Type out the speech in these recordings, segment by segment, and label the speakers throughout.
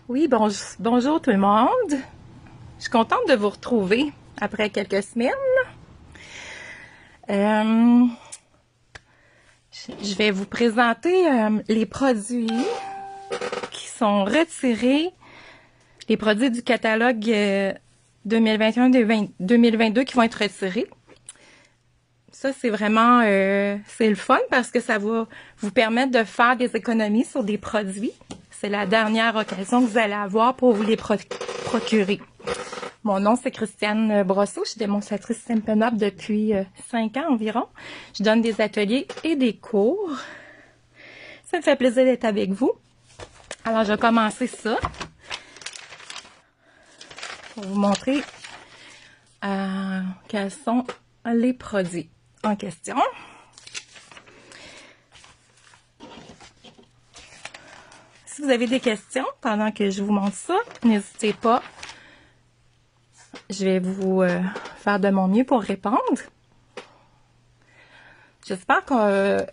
Speaker 1: Oui, bonjour tout le monde. Je suis contente de vous retrouver après quelques semaines. Je vais vous présenter les produits qui sont retirés, les produits du catalogue 2021-2022 qui vont être retirés. Ça, c'est vraiment c'est le fun parce que ça va vous permettre de faire des économies sur des produits. C'est la dernière occasion que vous allez avoir pour vous les procurer. Mon nom, c'est Christiane Brosseau. Je suis démonstratrice Simpin Up depuis 5 ans environ. Je donne des ateliers et des cours. Ça me fait plaisir d'être avec vous. Alors, je vais commencer ça pour vous montrer quels sont les produits en question. Si vous avez des questions pendant que je vous montre ça, n'hésitez pas. Je vais vous faire de mon mieux pour répondre. J'espère que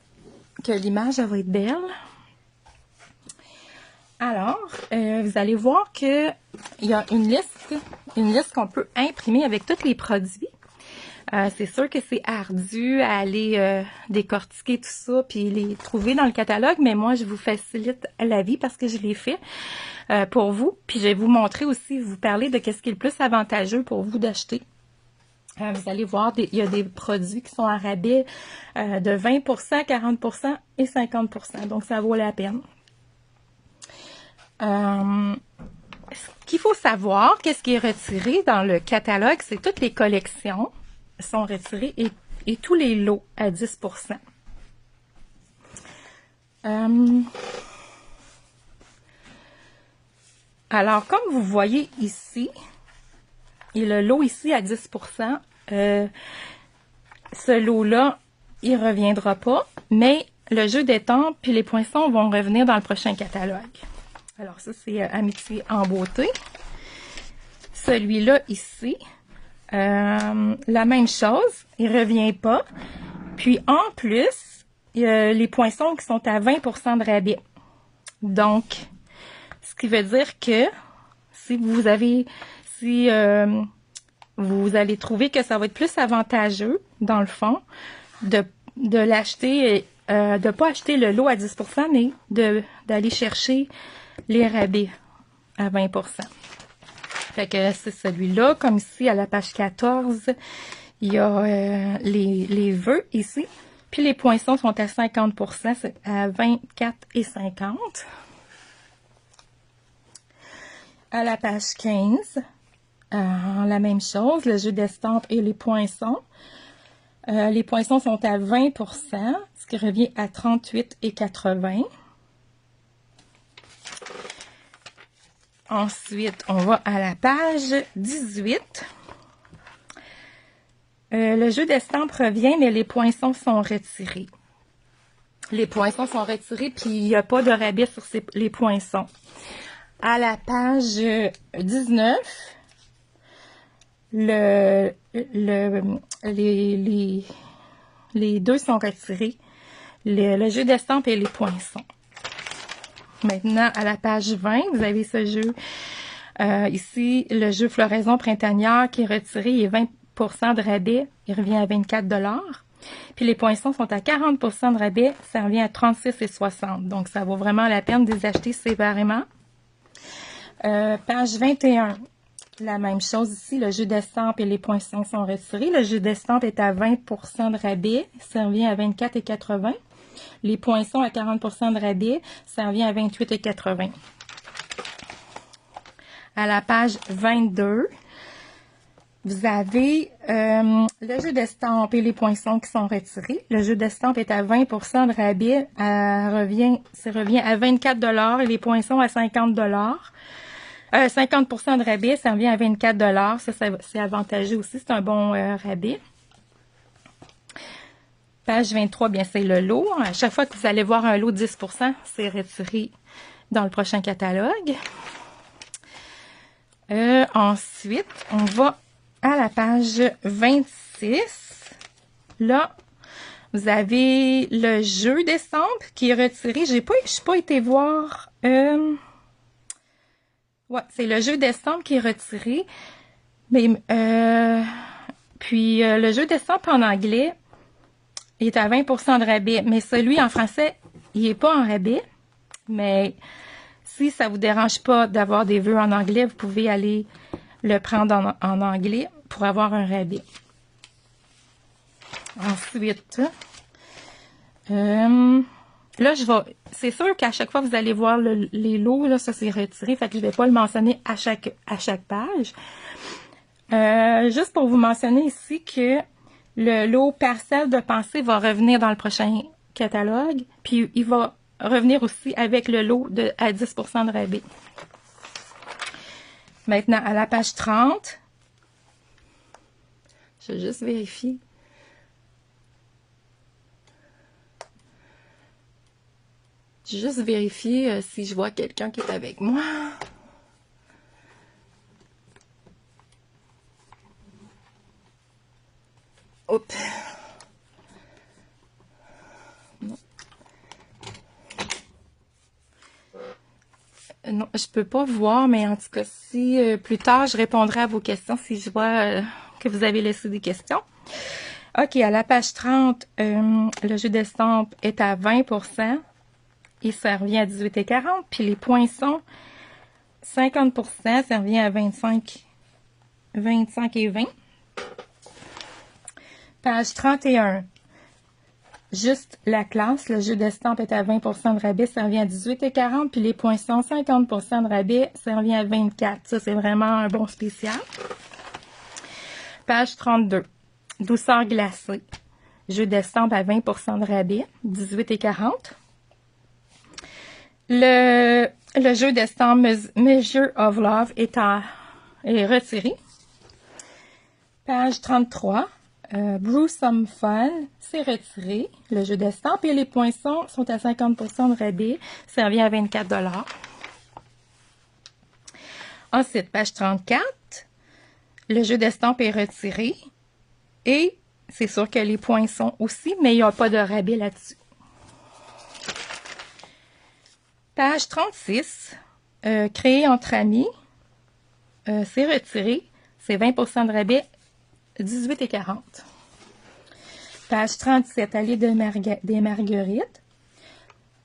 Speaker 1: l'image va être belle. Alors, vous allez voir que il y a une liste qu'on peut imprimer avec tous les produits. C'est sûr que c'est ardu à aller décortiquer tout ça puis les trouver dans le catalogue, mais moi, je vous facilite la vie parce que je l'ai fait pour vous. Puis je vais vous montrer aussi, vous parler de qu'est-ce qui est le plus avantageux pour vous d'acheter. Vous allez voir, il y a des produits qui sont à rabais de 20%, 40% et 50%. Donc, ça vaut la peine. Ce qu'il faut savoir, qu'est-ce qui est retiré dans le catalogue, c'est toutes les collections sont retirées et tous les lots à 10%. Alors, comme vous voyez ici, et le lot ici à 10%, ce lot-là, il reviendra pas, mais le jeu d'étampes puis les poinçons vont revenir dans le prochain catalogue. Alors ça, c'est Amitié en beauté. Celui-là ici, la même chose, il revient pas. Puis en plus, il y a les poinçons qui sont à 20% de rabais. Donc, ce qui veut dire que si vous allez trouver que ça va être plus avantageux, dans le fond, de l'acheter, de pas acheter le lot à 10%, mais d'aller chercher les rabais à 20%. Fait que c'est celui-là. Comme ici, à la page 14, il y a les vœux ici. Puis les poinçons sont à 50%, c'est à 24,50. À la page 15, la même chose, le jeu d'estampes et les poinçons. Les poinçons sont à 20%, ce qui revient à 38,80. Ensuite, on va à la page 18. Le jeu d'estampes revient, mais les poinçons sont retirés. Les poinçons sont retirés, puis il n'y a pas de rabais sur les poinçons. À la page 19, les deux sont retirés. Le jeu d'estampes et les poinçons. Maintenant, à la page 20, vous avez ce jeu. Ici, le jeu Floraison printanière qui est retiré, il est 20% de rabais, il revient à 24 $. Puis les poinçons sont à 40% de rabais, ça revient à 36,60 $. Donc, ça vaut vraiment la peine de les acheter séparément. Page 21, la même chose ici, le jeu d'estampes et les poinçons sont retirés. Le jeu d'estampes est à 20% de rabais, ça revient à 24,80 $. Les poinçons à 40% de rabais, ça revient à 28,80 $. À la page 22, vous avez le jeu d'estampes et les poinçons qui sont retirés. Le jeu d'estampes est à 20% de rabais, ça revient à 24 $ et les poinçons à 50 $. 50% de rabais, ça revient à 24 $. Ça c'est avantageux aussi, c'est un bon rabais. Page 23, bien c'est le lot. À chaque fois que vous allez voir un lot de 10%, c'est retiré dans le prochain catalogue. Ensuite, on va à la page 26. Là, vous avez le jeu d'estampes qui est retiré. Je n'ai pas été voir Ouais, c'est le jeu d'estampe qui est retiré. Mais, puis, le jeu d'estampe en anglais, il est à 20% de rabais. Mais celui en français, il est pas en rabais. Mais si ça vous dérange pas d'avoir des vœux en anglais, vous pouvez aller le prendre en anglais pour avoir un rabais. Ensuite, là, c'est sûr qu'à chaque fois, vous allez voir les lots, là, ça c'est retiré, fait que je vais pas le mentionner à chaque page. Juste pour vous mentionner ici que le lot Parcelle de pensée va revenir dans le prochain catalogue, puis il va revenir aussi avec le lot à 10% de rabais. Maintenant, à la page 30, je vais juste vérifier. Je vais juste vérifier si je vois quelqu'un qui est avec moi. Hop. Non. Non, je peux pas voir, mais en tout cas, si plus tard, je répondrai à vos questions si je vois que vous avez laissé des questions. OK, à la page 30, le jeu d'estampe est à 20%. Et ça revient à 18,40. Puis les poinçons, 50%, ça revient à 25 et 20. Page 31. Juste la classe, le jeu d'estampe est à 20% de rabais, ça revient à 18,40. Puis les poinçons, 50% de rabais, ça revient à 24. Ça, c'est vraiment un bon spécial. Page 32. Douceur glacée. Jeu d'estampe à 20% de rabais, 18,40. Le jeu d'estampe Measure of Love est retiré. Page 33. Brew Some Fun, c'est retiré. Le jeu d'estampe et les poinçons sont à 50% de rabais. Ça revient à 24$. Ensuite, page 34. Le jeu d'estampe est retiré. Et c'est sûr que les poinçons aussi, mais il n'y a pas de rabais là-dessus. Page 36, créé entre amis, c'est retiré, c'est 20% de rabais, 18,40. Page 37, allée des Marguerites,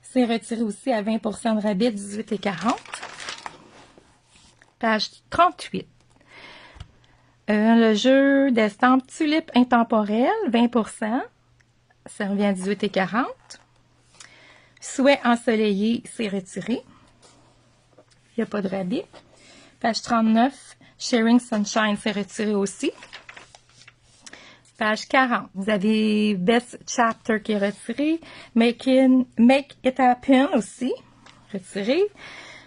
Speaker 1: c'est retiré aussi à 20% de rabais, 18,40. Page 38, le jeu d'estampe Tulipe intemporelle, 20%, ça revient à 18,40. Souhait ensoleillé, c'est retiré. Il n'y a pas de rabais. Page 39, Sharing Sunshine, c'est retiré aussi. Page 40, vous avez Best Chapter qui est retiré. Make It Happen aussi, retiré.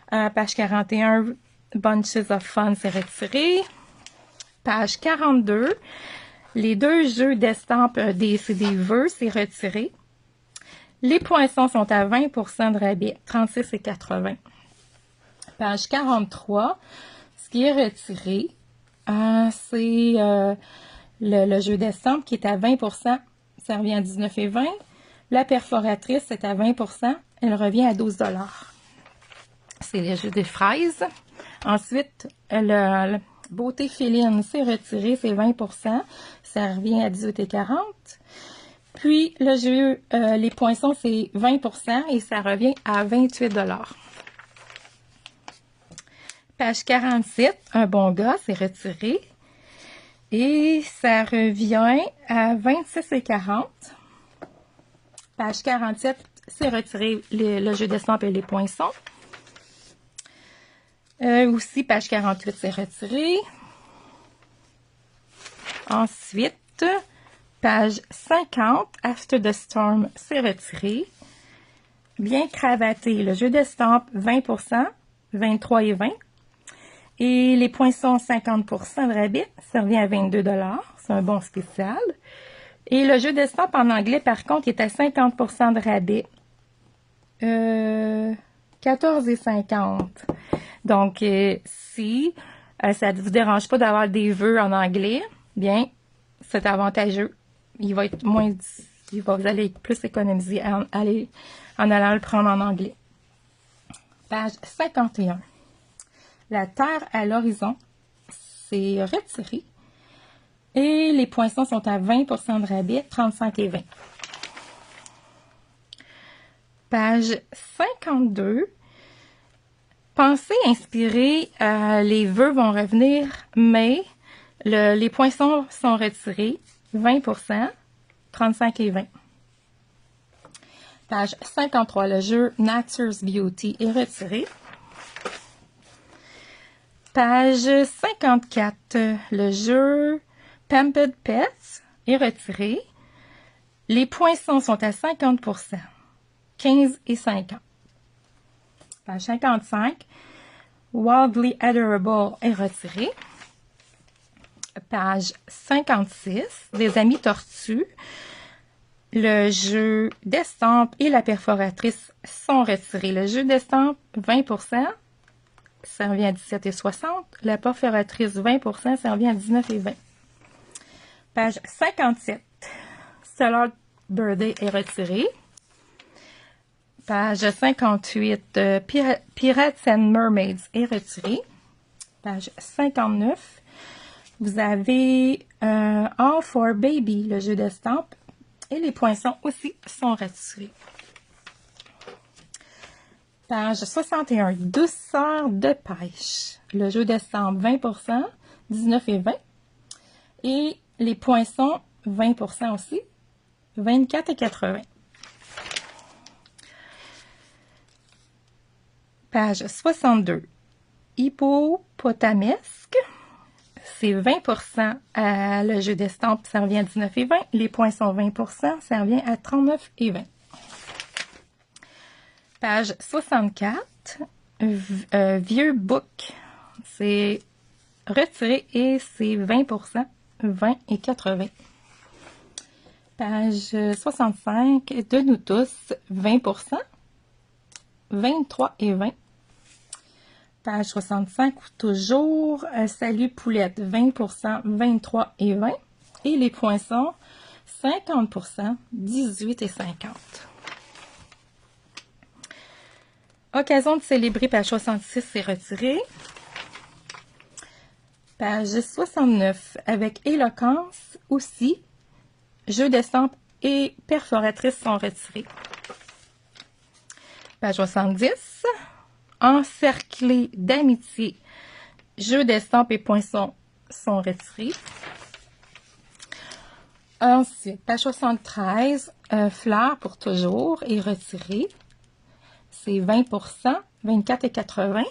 Speaker 1: Page 41, Bunches of Fun, c'est retiré. Page 42, les deux jeux d'estampe c'est des vœux, c'est retiré. Les poinçons sont à 20% de rabais, 36,80. Page 43, ce qui est retiré, c'est le jeu d'estampe qui est à 20%, ça revient à 19,20. La perforatrice est à 20%, elle revient à 12$. C'est le jeu des fraises. Ensuite, le beauté féline, c'est retiré, c'est 20%, ça revient à 18,40. Puis, le jeu, les poinçons, c'est 20% et ça revient à 28$. Page 47, un bon gars, c'est retiré. Et ça revient à 26,40. Page 47, c'est retiré le jeu d'estampe et les poinçons. Aussi, page 48, c'est retiré. Ensuite, page 50, After the Storm, c'est retiré. Bien cravaté, le jeu d'estampe, 20%, 23,20. Et les poinçons, 50% de rabais, ça revient à 22$. C'est un bon spécial. Et le jeu d'estampe en anglais, par contre, est à 50% de rabais. 14,50. Donc, si ça ne vous dérange pas d'avoir des vœux en anglais, bien, c'est avantageux. Vous allez plus économiser en allant le prendre en anglais. Page 51. La terre à l'horizon, c'est retiré. Et les poinçons sont à 20% de rabais, 35 et 20. Page 52. Pensez inspiré, les vœux vont revenir, mais les poinçons sont retirés, 20%, 35 et 20. Page 53, le jeu Nature's Beauty est retiré. Page 54, le jeu Pampered Pets est retiré. Les poinçons sont à 50%, 15 et 50. Page 55, Wildly Adorable est retiré. Page 56, des amis tortues. Le jeu d'estampes et la perforatrice sont retirés. Le jeu d'estampes, 20%, ça revient à 17,60. La perforatrice, 20%, ça revient à 19,20. Page 57, Stellar Birthday est retiré. Page 58, Pirates and Mermaids est retiré. Page 59, vous avez All for Baby, le jeu d'estampes. Et les poinçons aussi sont retirés. Page 61, Douceur de pêche. Le jeu d'estampes, 20%, 19 et 20. Et les poinçons, 20% aussi, 24 et 80. Page 62, Hippopotamesque. C'est 20% le jeu d'estampes, ça revient à 19 et 20. Les poinçons, 20%, ça revient à 39 et 20. Page 64, Vieux book. C'est retiré et c'est 20%, 20 et 80. Page 65, De nous tous, 20%, 23 et 20. Page 65, toujours Salut Poulette, 20%, 23 et 20. Et les poinçons, 50%, 18 et 50. Occasion de célébrer, page 66, c'est retiré. Page 69, avec éloquence aussi, jeu d'estampes et perforatrice sont retirés. Page 70, encerclé d'amitié, jeu d'estampes et poinçons sont retirés. Ensuite, page 73, fleurs pour toujours est retiré. C'est 20%, 24 et 80.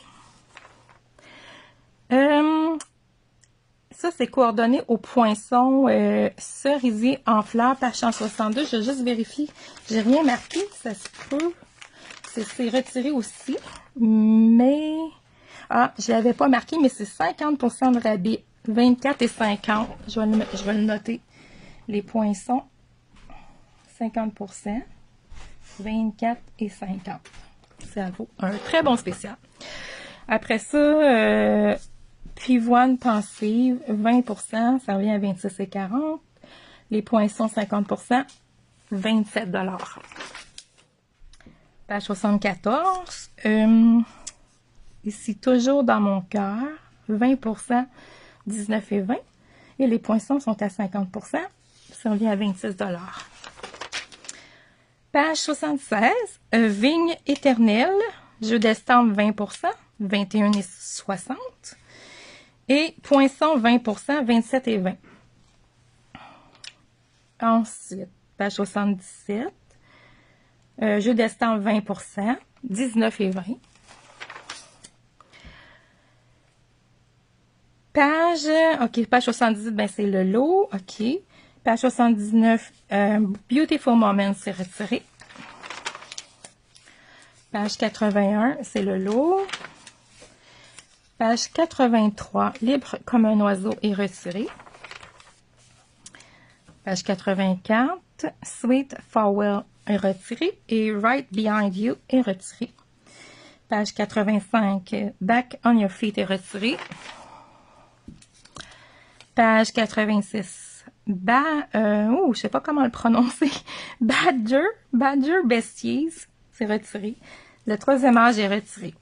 Speaker 1: Ça, c'est coordonné au poinçon cerisier en fleurs, page 162. Je vais juste vérifier. J'ai rien marqué, ça se peut. C'est retiré aussi. Mais, je l'avais pas marqué, mais c'est 50% de rabais. 24 et 50. Je vais le noter. Les poinçons, 50%, 24 et 50. Ça vaut un très bon spécial. Après ça, pivoine pensive, 20%, ça revient à 26 et 40. Les poinçons, 50%, 27 $. Page 74. Ici, toujours dans mon cœur, 20%, 19 et 20. Et les poinçons sont à 50%, ça revient à 26 $. Page 76, Vigne éternelle, jeu d'estampes 20%, 21 et 60. Et poinçons 20%, 27 et 20. Ensuite, page 77, jeu d'estampes 20%, 19 et 20. Page 78, ben c'est le lot, OK. Page 79, Beautiful Moments, c'est retiré. Page 81, c'est le lot. Page 83, Libre comme un oiseau est retiré. Page 84, Sweet Farewell est retiré et Right Behind You est retiré. Page 85, Back on Your Feet est retiré. Page 86, je sais pas comment le prononcer. Badger Besties, c'est retiré. Le troisième âge est retiré.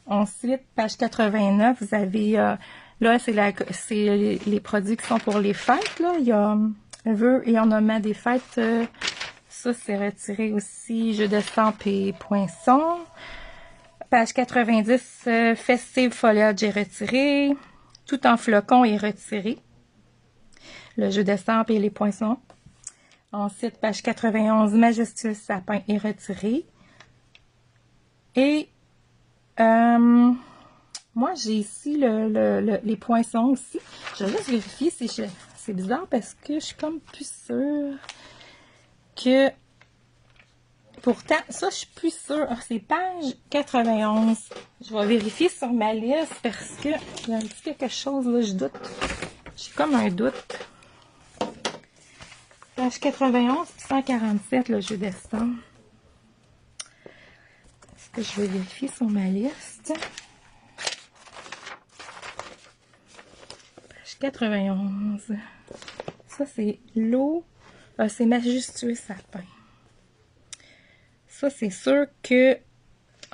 Speaker 1: Ensuite, page 89, vous avez, là, c'est les produits qui sont pour les fêtes, là. Il y a vœux et ornements des fêtes. Ça, c'est retiré aussi. Jeux d'estampe et poinçons. Page 90, festive foliage est retiré. Tout en flocons est retiré. Le jeu d'estampe et les poinçons. Ensuite, page 91, majestueux sapin est retiré. Et moi, j'ai ici les poinçons aussi. Je vais juste vérifier si c'est bizarre parce que je suis comme plus sûre que... Pourtant, ça, je suis plus sûre. Ah, c'est page 91. Je vais vérifier sur ma liste parce que il y a un petit quelque chose, là, je doute. J'ai comme un doute. Page 91, 147, le jeu d'estampe. Est-ce que je vais vérifier sur ma liste? Page 91. Ça, c'est l'eau. Ah, c'est majestueux sapin. Ça, c'est sûr que...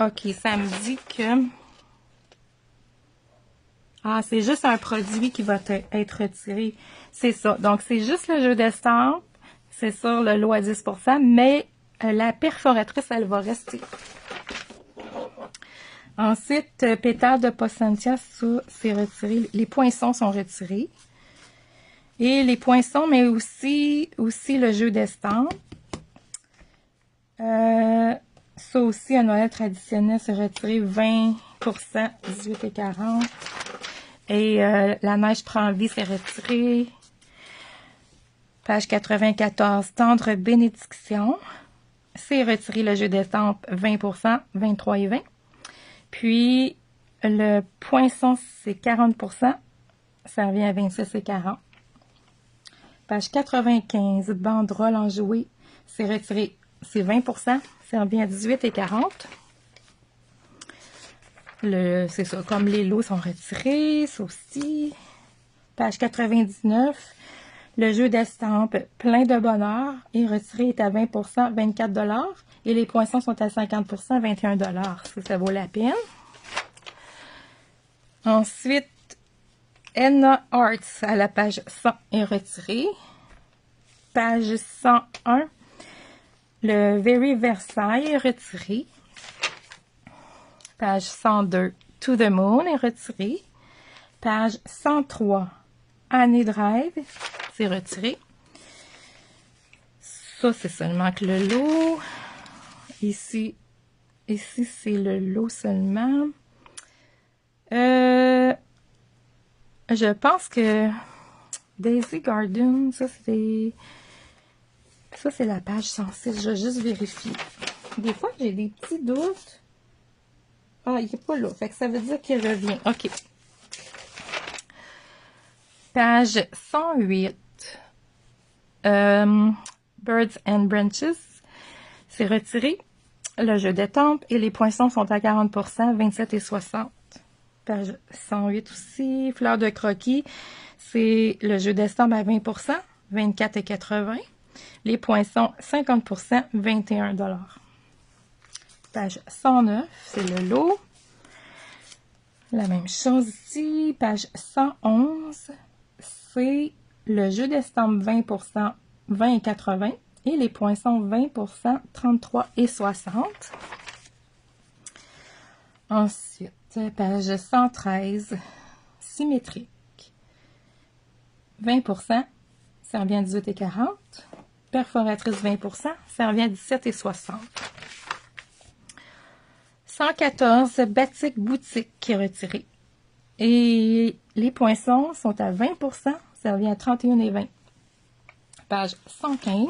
Speaker 1: OK, ça me dit que... Ah, c'est juste un produit qui va être retiré. C'est ça. Donc, c'est juste le jeu d'estampe. C'est sûr, le lot à 10%, mais la perforatrice, elle va rester. Ensuite, pétale de Pocentia, ça, c'est retiré. Les poinçons sont retirés. Et les poinçons, mais aussi le jeu d'estampe. Ça aussi, à Noël traditionnel, c'est retiré 20%, 18,40. Et la neige prend vie, c'est retiré. Page 94, tendre bénédiction. C'est retiré le jeu d'estampe 20%, 23,20. Puis, le poinçon, c'est 40%. Ça revient à 26,40. Page 95, banderole enjouée. C'est retiré, c'est 20%. Ça revient à 18,40. C'est ça, comme les lots sont retirés, ça aussi. Page 99, le jeu d'estampe plein de bonheur est retiré, est à 20%, 24 $. Et les poinçons sont à 50%, 21 $. Ça vaut la peine. Ensuite, Enna Arts à la page 100 est retiré. Page 101, le Very Versailles est retiré. Page 102, To the Moon est retiré. Page 103, Annie Drive, c'est retiré. Ça, c'est seulement que le lot. Ici c'est le lot seulement. Je pense que Daisy Garden, ça c'est la page 106. Je vais juste vérifier. Des fois, j'ai des petits doutes. Ah, il n'est pas là. Fait que ça veut dire qu'il revient. OK. Page 108. Birds and Branches. C'est retiré. Le jeu d'estampe et les poinçons sont à 40%, 27,60. Page 108 aussi. Fleurs de croquis. C'est le jeu d'estampe à 20%, 24,80. Les poinçons, 50%, 21 $. Page 109, c'est le lot. La même chose ici. Page 111, c'est le jeu d'estampe 20%, 20,80. Et les poinçons, 20%, 33,60. Ensuite, page 113, symétrique. 20%, ça revient à 18,40. Perforatrice 20%, ça revient à 17,60. 114, batik boutique qui est retiré. Et les poinçons sont à 20%, ça revient à 31,20. Page 115.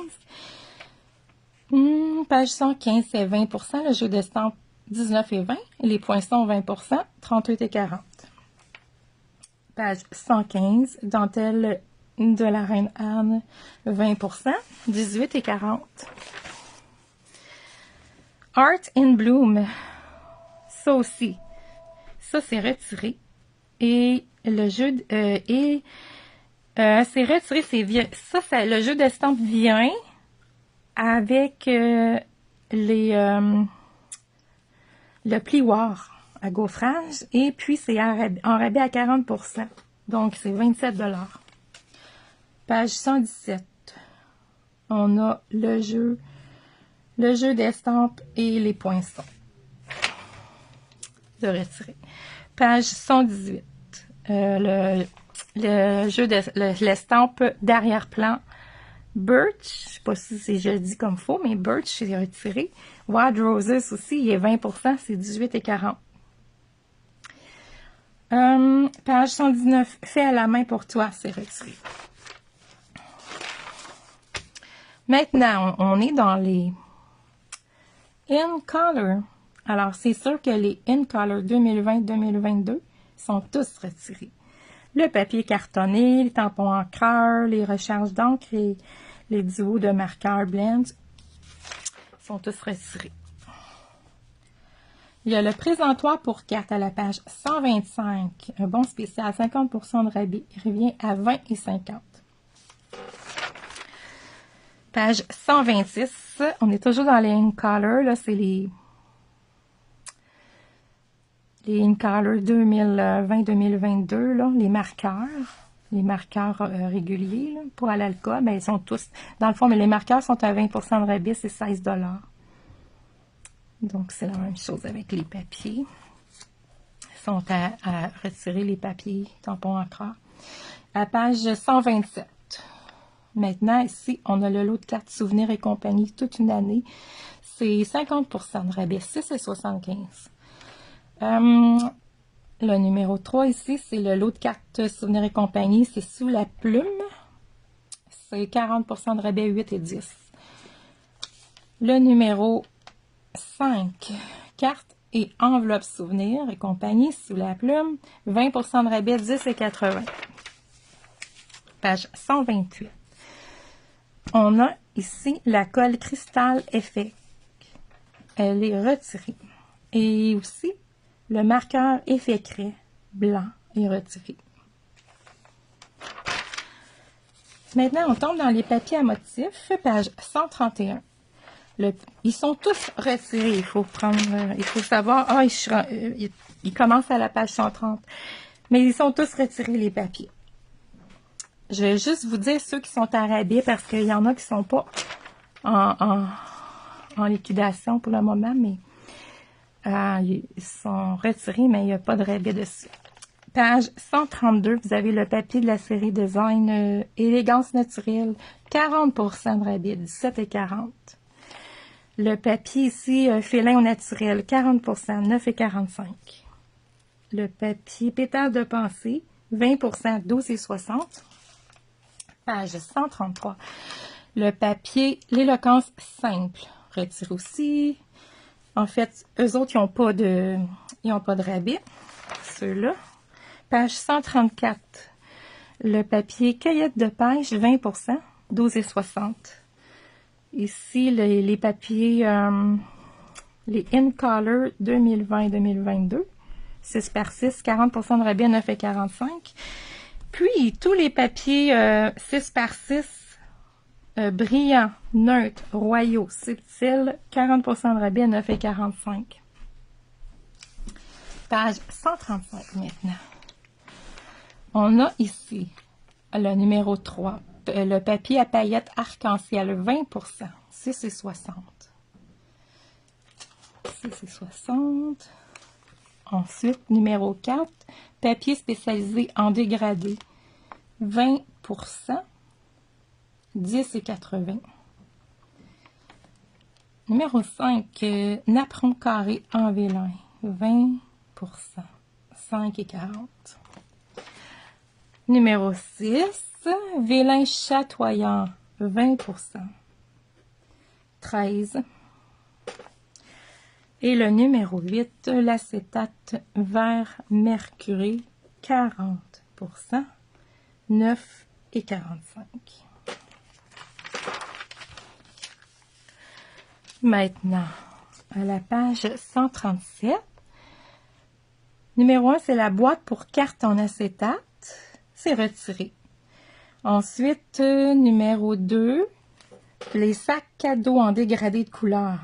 Speaker 1: Page 115, c'est 20%, le jeu d'estampe 19,20. Et les poinçons 20%, 38,40. Page 115, dentelle de la Reine Anne, 20%, 18,40. Art in Bloom, ça aussi, ça c'est retiré. Et le jeu c'est retiré, le jeu d'estampe vient avec le plioir. à gaufrage. Et puis, c'est en rabais à 40%. Donc, c'est 27 $. Page 117. On a le jeu d'estampes et les poinçons de retirer. Page 118. Le jeu de l'estampe d'arrière-plan Birch, je sais pas si je le dis comme faux, mais Birch, c'est retiré. Wild Roses aussi, il est 20%, c'est 18,40 $. Page 119, fait à la main pour toi, c'est retiré. Maintenant, on est dans les In Color. Alors, c'est sûr que les In Color 2020-2022 sont tous retirés. Le papier cartonné, les tampons encreurs, les recharges d'encre et les duos de marqueurs blend sont tous retirés. Il y a le présentoir pour carte à la page 125. Un bon spécial, 50% de rabais. Il revient à 20,50 $. Page 126. On est toujours dans les In Color. Là, c'est les In Color 2020-2022, là, les marqueurs réguliers là, pour aller à l'école, mais ils sont tous, dans le fond, mais les marqueurs sont à 20% de rabais, c'est 16 $. Donc, c'est la même chose avec les papiers. Ils sont à retirer les papiers, tampons encreurs. À page 127. Maintenant, ici, on a le lot de cartes souvenirs et compagnie toute une année. C'est 50% de rabais, 6,75 $. Le numéro 3 ici, c'est le lot de cartes souvenirs et compagnie. C'est sous la plume. C'est 40% de rabais, 8,10 $. Le numéro 5, cartes et enveloppes souvenirs et compagnie sous la plume. 20% de rabais, 10,80 $. Page 128. On a ici la colle Cristal Effect. Elle est retirée. Et aussi, le marqueur Effet Craie blanc est retiré. Maintenant, on tombe dans les papiers à motifs, page 131. Ils sont tous retirés. Il faut savoir, ils commencent à la page 130. Mais ils sont tous retirés, les papiers. Je vais juste vous dire ceux qui sont à rabais parce qu'il y en a qui sont pas en liquidation pour le moment, mais ils sont retirés, mais il n'y a pas de rabais dessus. Page 132, vous avez le papier de la série Design Élégance naturelle, 40% de rabais, 17,40 $. Le papier ici, félin au naturel, 40%, 9,45 $. Le papier pétale de pensée, 20%, 12,60 $. Page 133. Le papier l'éloquence simple, retire aussi. En fait, eux autres, ils n'ont pas de rabais, ceux-là. Page 134. Le papier cueillette de pêche, 20%, 12,60 $. Ici, les papiers, les In Color 2020-2022, 6 par 6, 40% de rabais, 9,45 $. Puis, tous les papiers 6 par 6, brillants, neutres, royaux, subtils, 40% de rabais, 9,45 $. Page 135 maintenant. On a ici le numéro 3, le papier à paillettes arc-en-ciel, 20%, 6,60 $. 6,60 $. Ensuite, numéro 4, papier spécialisé en dégradé, 20%, 10,80 $. Numéro 5, napperon carré en vélin, 20%, 5,40 $. Numéro 6, vélin chatoyant, 20%, 13 $. Et le numéro 8, l'acétate vert mercuré, 40%, 9,45 $. Maintenant, à la page 137, numéro 1, c'est la boîte pour cartes en acétate. C'est retiré. Ensuite, numéro 2, les sacs cadeaux en dégradé de couleur.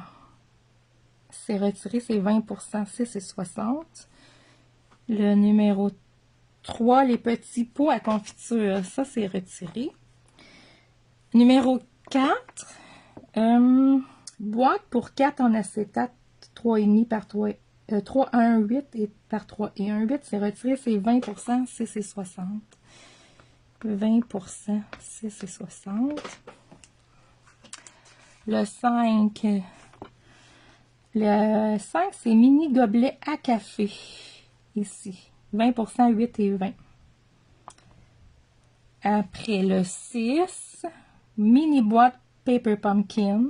Speaker 1: c'est retiré, c'est 20%, 6 et 60. Le numéro 3, les petits pots à confiture, ça c'est retiré. Numéro 4, boîte pour 4 en acétate, 3,5 par 3, 3, 1, 8 et par 3 et 1, 8, c'est retiré, c'est 20%, 6 et 60. 20%, 6 et 60. Le 5, c'est mini gobelet à café, ici, 20%, 8 et 20. Après le 6, mini boîte Paper Pumpkin,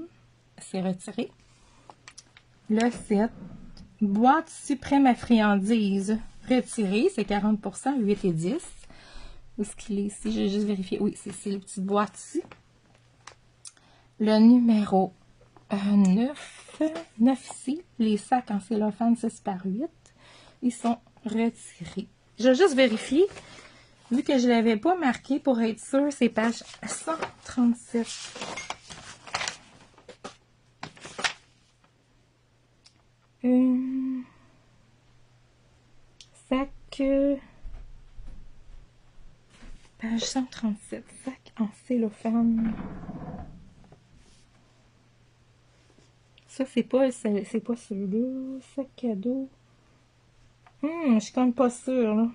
Speaker 1: c'est retiré. Le 7, boîte suprême à friandises, retiré, c'est 40%, 8 et 10. Où est-ce qu'il est ici? Je vais juste vérifier. Oui, c'est le petit boîte ici. Le numéro 9 ici, les sacs en cellophane 6 par 8, ils sont retirés. Je vais juste vérifier. Vu que je ne l'avais pas marqué pour être sûr, c'est page 137. Sac. Page 137. Sac en cellophane. Ça, c'est pas celui-là. Sac cadeau. Je suis comme pas sûre, là.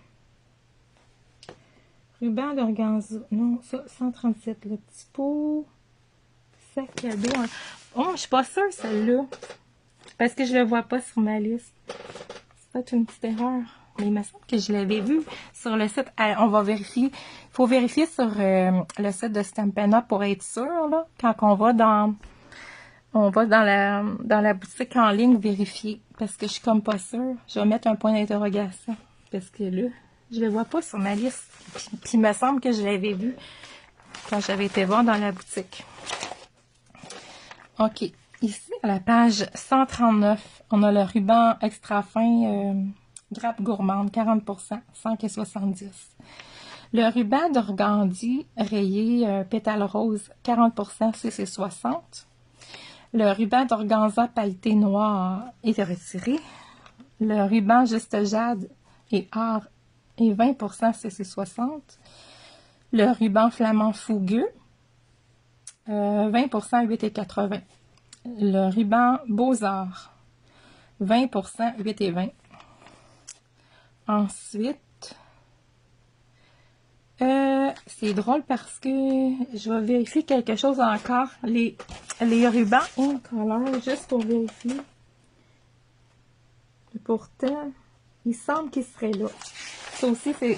Speaker 1: Ruban d'organza. Non, ça, 137. Le petit pot. Sac cadeau. Oh, je suis pas sûre, celle-là. Parce que je le vois pas sur ma liste. C'est peut-être une petite erreur. Mais il me semble que je l'avais vu sur le site. On va vérifier. Il faut vérifier sur le site de Stampin' Up pour être sûr, là. Quand on va dans la boutique en ligne vérifier. Parce que je suis comme pas sûre. Je vais mettre un point d'interrogation. Parce que là, je le vois pas sur ma liste. Puis il me semble que je l'avais vu quand j'avais été voir dans la boutique. OK. Ici, à la page 139, on a le ruban extra fin grappe gourmande, 40%, 5 et 70. Le ruban d'organdi rayé pétale rose, 40%, 6 et 60. Le ruban d'organza pailleté noir est retiré. Le ruban juste jade et or est 20%, 6 et 60. Le ruban flamand fougueux, 20%, 8 et 80. Le ruban Beaux-Arts, 20%, 8 et 20. Ensuite, c'est drôle parce que je vais vérifier quelque chose encore. Les rubans in color, juste pour vérifier. Et pourtant, il semble qu'ils seraient là. Ça aussi, c'est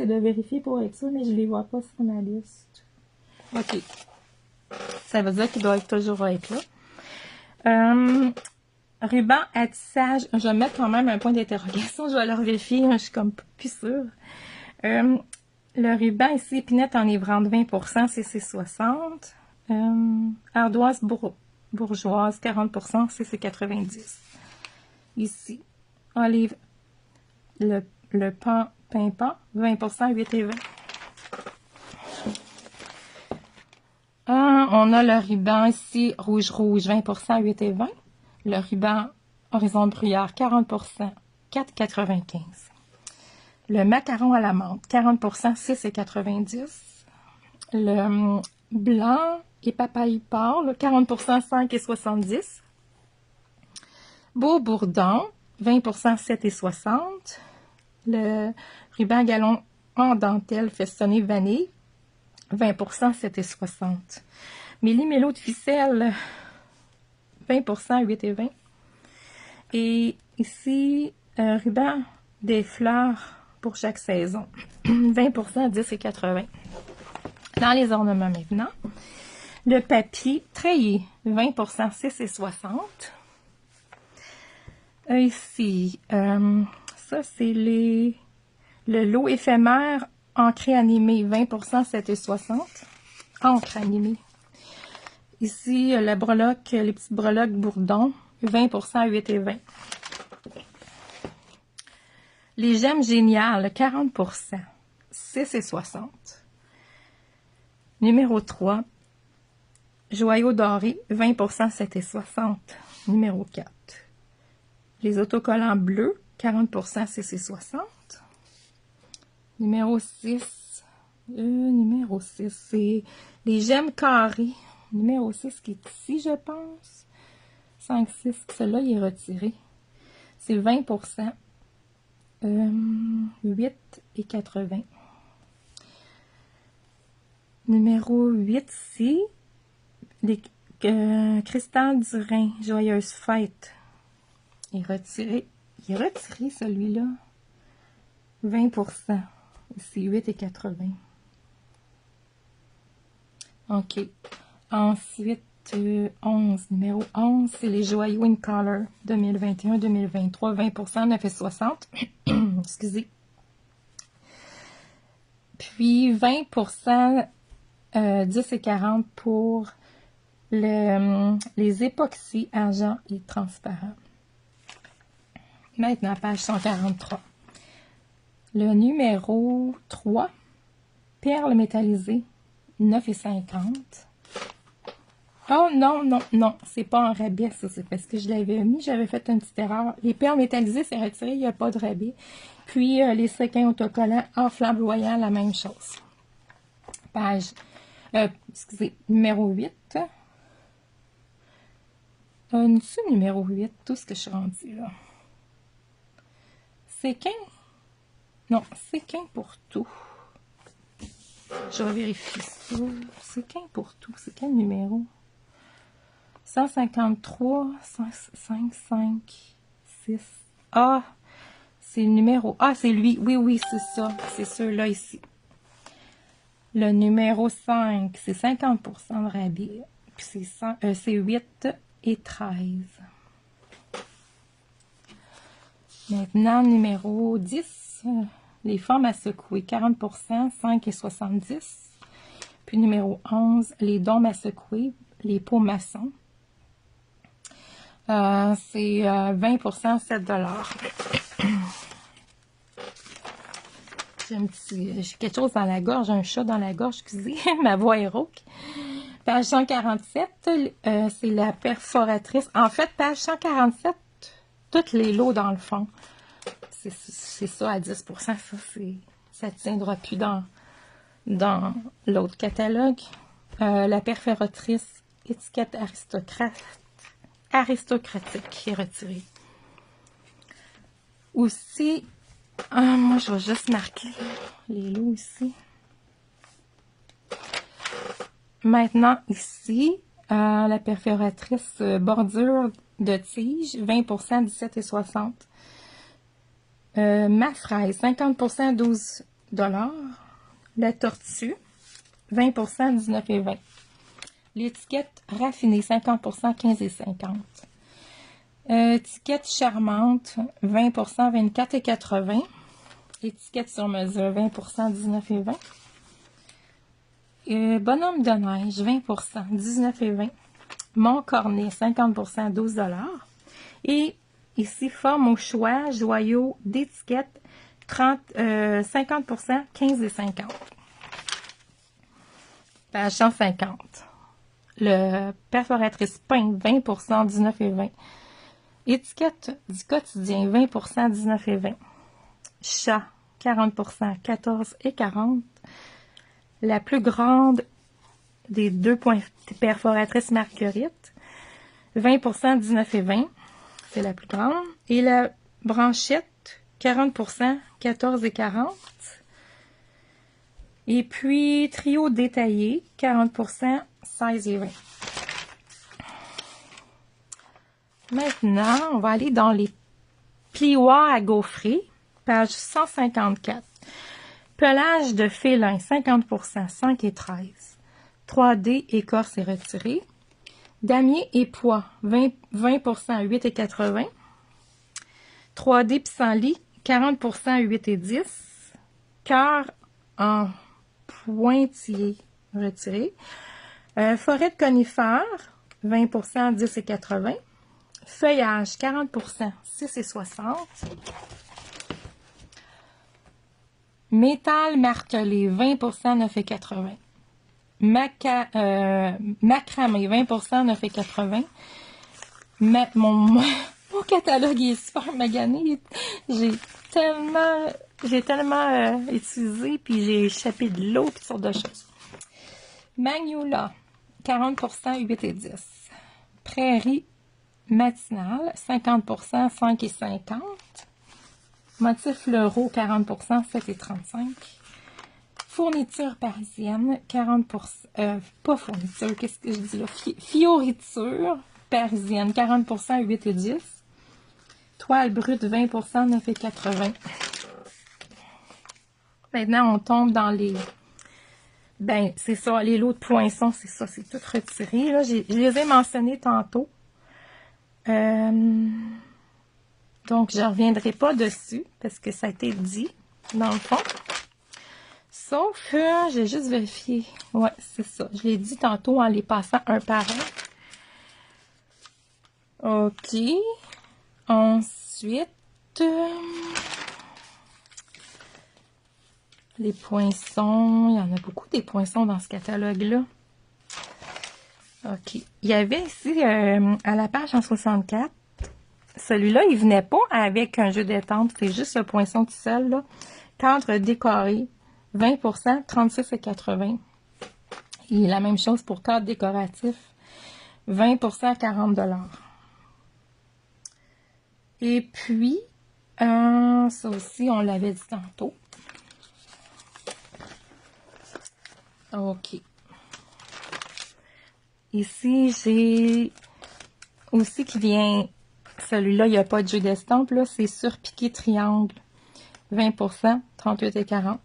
Speaker 1: de vérifier pour être sûr, mais je ne les vois pas sur ma liste. OK. Ça veut dire qu'ils doivent toujours être là. Ruban à tissage. Je vais mettre quand même un point d'interrogation. Je vais le vérifier. Je suis comme plus sûre. Le ruban ici, épinette en ébranle 20%, c'est 60. Ardoise bourgeoise, 40%, c'est 90. Ici, olive, le pimpant, 20%, 8 et 20. On a le ruban ici, rouge-rouge, 20%, 8 et 20. Le ruban horizon bruyère, 40%, 4,95. Le macaron à la menthe, 40%, 6 et 90. Le blanc et papaye pâle, 40%, 5 et 70. Beau bourdon, 20%, 7 et 60. Le ruban galon en dentelle festonné vanille, 20%, 7 et 60. Méli-mélo de ficelle, 20%, 8 et 20. Et ici, un ruban des fleurs pour chaque saison, 20%, 10 et 80. Dans les ornements maintenant, le papier treillé, 20%, 6 et 60. Ici, ça c'est le lot éphémère encre animée, 20%, 7 et 60. Encre animée. Ici, la breloque, les petites breloques bourdon, 20%, 8 et 20. Les gemmes géniales, 40%, 6 et 60. Numéro 3, joyaux dorés, 20%, 7 et 60. Numéro 4. Les autocollants bleus, 40% CC60. Numéro 6. Numéro 6, c'est les gemmes carrées. Numéro 6 qui est ici, je pense. 5, 6, celui-là, il est retiré. C'est 20%. 8,80. Numéro 8 ici. Les cristal du Rhin, joyeuse fête. Il est retiré. Il est retiré celui-là. 20%. C'est 8,80. OK. Ensuite, 11. Numéro 11, c'est les joyaux in color 2021-2023. 20%, 9,60. Excusez. Puis 20%, 10,40 pour les époxys argent et transparent. Maintenant, page 143. Le numéro 3, perles métallisées, 9,50. Oh non, non, non, c'est pas en rabais, ça, c'est parce que je l'avais mis, j'avais fait une petite erreur. Les perles métallisées, c'est retiré, il n'y a pas de rabais. Puis, les sequins autocollants en flamboyant, la même chose. Page, excusez, numéro 8. C'est numéro 8, tout ce que je suis rendue là. Séquin? Non, séquin pour tout. Je vais vérifier ça. Séquin pour tout, c'est quel numéro? 153, 5, 5, 6. Ah, c'est le numéro. Ah, c'est lui. Oui, oui, c'est ça. C'est ceux-là ici. Le numéro 5, c'est 50% de rabais. Puis c'est 8 et 13. Maintenant, numéro 10, les formes à secouer. 40%, 5 et 70. Puis numéro 11, les dômes à secouer, les pots maçons. C'est 20%, 7 $. J'ai quelque chose dans la gorge, un chat dans la gorge, excusez, ma voix est rauque. Page 147, c'est la perforatrice. En fait, page 147, toutes les lots dans le fond. C'est ça à 10%, ça ne tiendra plus dans l'autre catalogue. La perforatrice, étiquette aristocratique est retirée. Aussi, moi je vais juste marquer les lots ici. Maintenant ici, la perforatrice bordure de tige, 20%, 17,60. Ma fraise, 50%, 12 $. La tortue, 20%, 19,20. L'étiquette raffinée, 50%, 15,50. Étiquette charmante, 20%, 24,80. Étiquette sur mesure, 20%, 19,20. Bonhomme de neige, 20%, 19,20. Montcornet, 50%, 12 $. Et ici, forme au choix, joyaux d'étiquette, 50%, 15,50. Page 150. Le perforatrice pain, 20%, 19,20. Étiquette du quotidien, 20%, 19,20. Chat, 40%, 14,40. La plus grande des deux perforatrices Marguerite, 20%, 19,20. C'est la plus grande. Et la branchette, 40%, 14,40. Et puis, trio détaillé, 40%, 16,20. Maintenant, on va aller dans les plioirs à gaufrer, page 154. Pelage de félin, 50%, 5 et 13. 3D, écorce et retiré. Damier et pois, 20%, 8,80. 3D pissenlit, 40%, 8 et 10. Cœur en pointillé retiré. Forêt de conifères, 20%, 10,80. Feuillage, 40%, 6,60. Métal martelé, 20%, 9,80. Macramé, 20%, 9,80. mon catalogue est super magané. J'ai tellement utilisé, puis j'ai échappé de l'eau, toutes sortes de choses. Magnolia, 40%, 8 et 10. Prairie matinale, 50%, 5 et 50. Motifs fleuraux, 40%, 7 et 35. Fourniture parisienne, 40%, pas fourniture, qu'est-ce que je dis là? Fioriture parisienne, 40%, 8 et 10. Toile brute, 20%, 9 et 80. Maintenant, on tombe dans les... Ben, c'est ça, les lots de poinçons, c'est ça, c'est tout retiré. Là, je les ai mentionnés tantôt. Donc, je ne reviendrai pas dessus, parce que ça a été dit, dans le fond. Sauf que, j'ai juste vérifié. Ouais, c'est ça. Je l'ai dit tantôt en les passant un par un. OK. Ensuite, les poinçons. Il y en a beaucoup des poinçons dans ce catalogue-là. OK. Il y avait ici, à la page 164, celui-là, il venait pas avec un jeu détente. C'est juste le poinçon tout seul, là. Cadre décoré, 20%, 36 et 80. Et la même chose pour cadre décoratif, 20%, 40 $. Et puis, ça aussi, on l'avait dit tantôt. OK. Ici, j'ai aussi qui vient... Celui-là, il n'y a pas de jeu d'estampe, là. C'est surpiqué triangle. 20%, 38 et 40.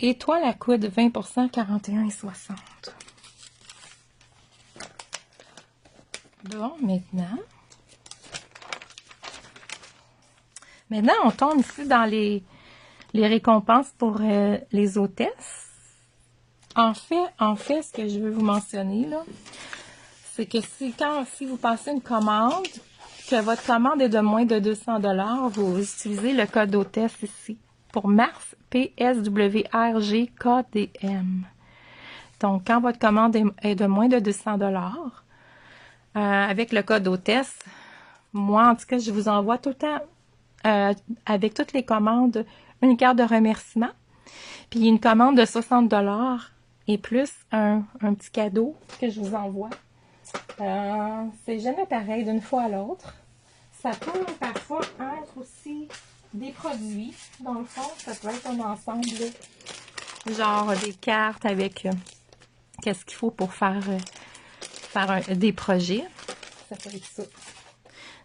Speaker 1: Étoile à coude, 20%, 41 et 60. Bon, Maintenant, on tombe ici dans les récompenses pour les hôtesses. En fait, ce que je veux vous mentionner, là, c'est que si vous passez une commande, que votre commande est de moins de 200 $, vous utilisez le code hôtesse ici. Pour mars, PSWRGKDM. Donc, quand votre commande est de moins de 200 $, avec le code hôtesse, moi, en tout cas, je vous envoie tout le temps, avec toutes les commandes, une carte de remerciement. Puis une commande de 60 $ et plus un petit cadeau que je vous envoie. C'est jamais pareil d'une fois à l'autre. Ça peut parfois être aussi des produits. Dans le fond, ça peut être un ensemble, genre des cartes avec qu'est-ce qu'il faut pour faire des projets. Ça peut être ça.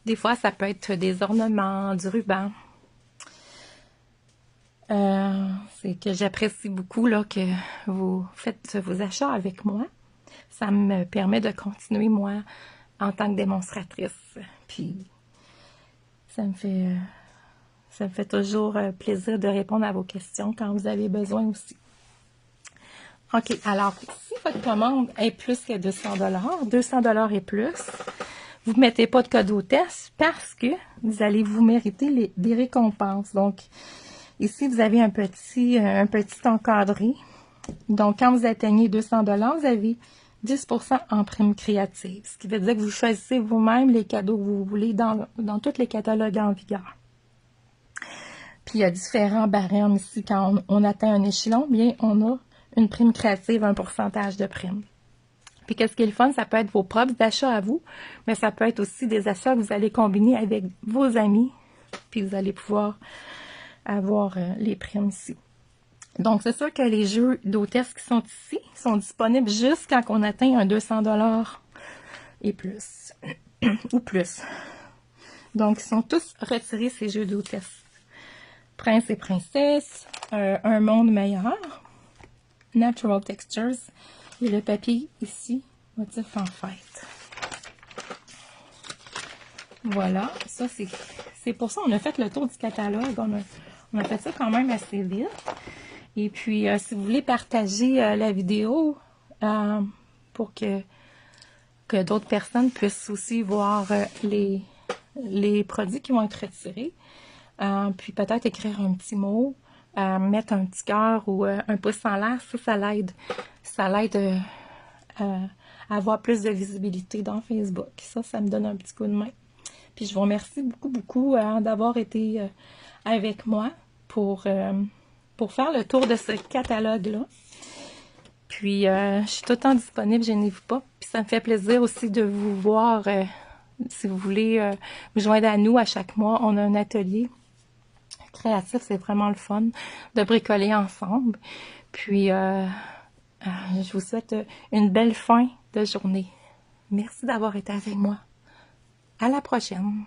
Speaker 1: Des fois, ça peut être des ornements, du ruban. C'est que j'apprécie beaucoup là, que vous faites vos achats avec moi. Ça me permet de continuer, moi, en tant que démonstratrice. Puis, ça me fait toujours plaisir de répondre à vos questions quand vous avez besoin aussi. OK, alors, si votre commande est plus que 200 $, 200 $ et plus, vous ne mettez pas de code hôtesse parce que vous allez vous mériter des récompenses. Donc, ici, vous avez un petit encadré. Donc, quand vous atteignez 200 $, vous avez 10% en prime créative. Ce qui veut dire que vous choisissez vous-même les cadeaux que vous voulez dans tous les catalogues en vigueur. Puis, il y a différents barèmes ici. Quand on atteint un échelon, bien, on a une prime créative, un pourcentage de prime. Puis, qu'est-ce qui est le fun? Ça peut être vos propres achats à vous, mais ça peut être aussi des achats que vous allez combiner avec vos amis. Puis, vous allez pouvoir avoir les primes ici. Donc, c'est sûr que les jeux d'hôtesse qui sont ici sont disponibles juste quand on atteint un 200 $ et plus. Ou plus. Donc, ils sont tous retirés, ces jeux d'hôtesse. Prince et princesse, un monde meilleur, Natural Textures, et le papier ici, motif en fête. Voilà, ça c'est pour ça on a fait le tour du catalogue. On a fait ça quand même assez vite. Et puis, si vous voulez partager la vidéo pour que d'autres personnes puissent aussi voir les produits qui vont être retirés, puis peut-être écrire un petit mot, mettre un petit cœur ou un pouce en l'air, ça l'aide. Ça l'aide à avoir plus de visibilité dans Facebook. Ça me donne un petit coup de main. Puis je vous remercie beaucoup, beaucoup d'avoir été avec moi pour faire le tour de ce catalogue-là. Puis je suis tout le temps disponible, gênez-vous pas. Puis ça me fait plaisir aussi de vous voir. Si vous voulez vous joindre à nous à chaque mois, on a un atelier créatif, c'est vraiment le fun de bricoler ensemble. Puis je vous souhaite une belle fin de journée. Merci d'avoir été avec moi. À la prochaine.